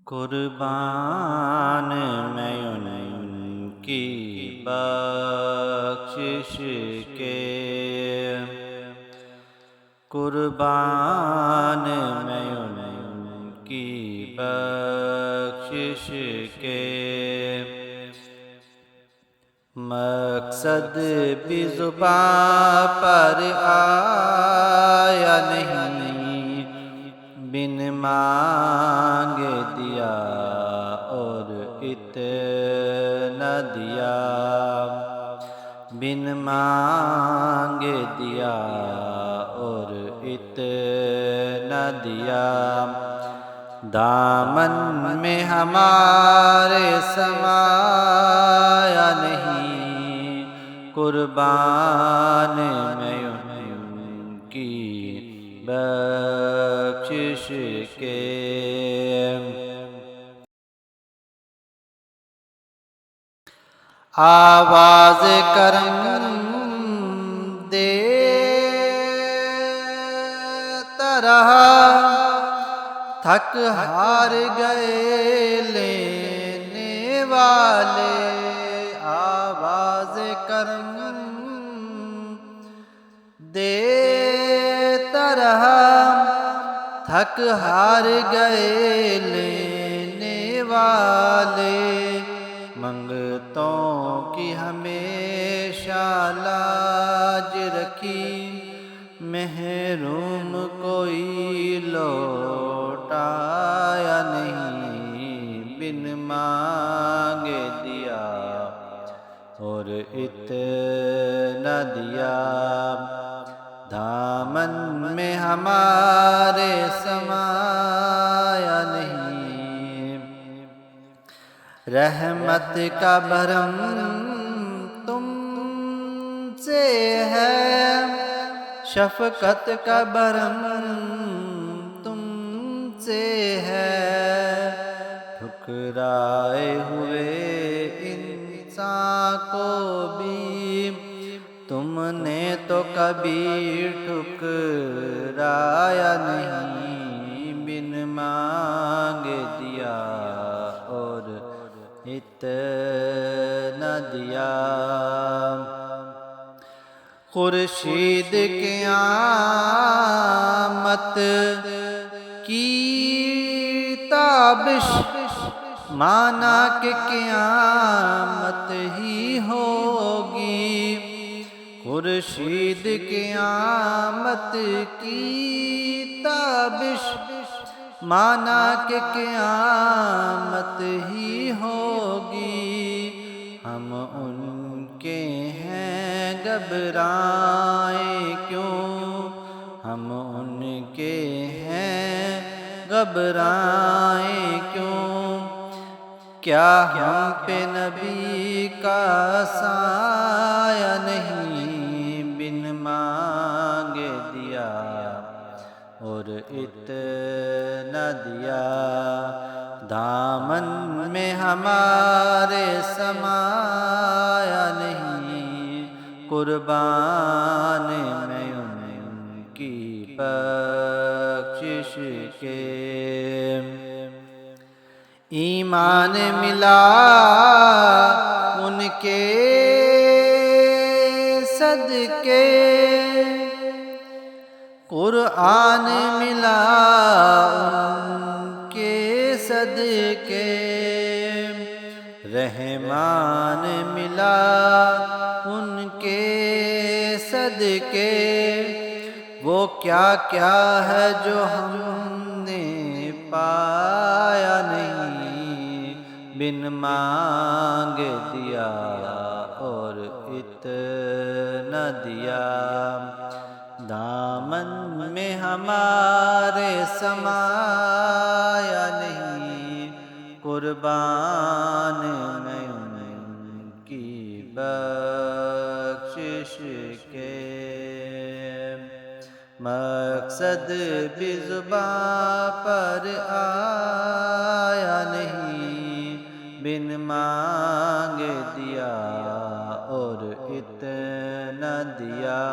قربان میں ان کی بخشش کے، قربان میں ان کی بخشش کے، مقصد بھی زباں پر آیا نہیں، بن مانگے دیا اور اتنا دیا، بن مانگے دیا اور اتنا دیا، دامن میں ہمارے سمایا نہیں، قربان میں ان کی بخشش کے، آواز کرم دیتا رہا، تھک ہار گئے لینے والے، آواز کرم دیتا رہا، تھک ہار گئے لینے والے، منگتوں کی ہمیشہ لاج رکھی، محروم کوئی لوٹایا نہیں، بن مانگے دیا اور اتنا دیا، دامن میں ہمارے سمایا نہیں، رحمت کا بھرم تم سے ہے، شفقت کا بھرم تم سے ہے، ٹھکرائے ہوئے انسان کو بھی تم نے تو کبھی ٹھکرایا نہیں، بن مانگے دیا اور اتنا دیا، خورشید قیامت کی تابش مانا کہ قیامت ہی ہوگی، خورشید قیامت کی تابش مانا کہ قیامت ہی ہوگی، ہم ان کے ہیں گھبرائیں کیوں، ہم ان کے ہیں گھبرائیں کیوں، کیا ہم پہ نبی کا سایہ نہیں، بن مانگے دیا اور اتنا دیا، دامن میں ہمارے سمایا نہیں، قربان میں ان کی بخشش کے، ایمان ملا ان کے صدقے، قرآن ملا ان کے صدقے، رحمان ملا ان کے صدقے، وہ کیا کیا ہے جو ہم نے پایا نہیں، بن مانگے دیا اور اتنا دیا، دامن میں ہمارے سمایا نہیں، قربان میں ان کی بخشش کے، مقصد بھی زباں پر آیا نہیں، بن مانگے دیا اور اتنا دیا۔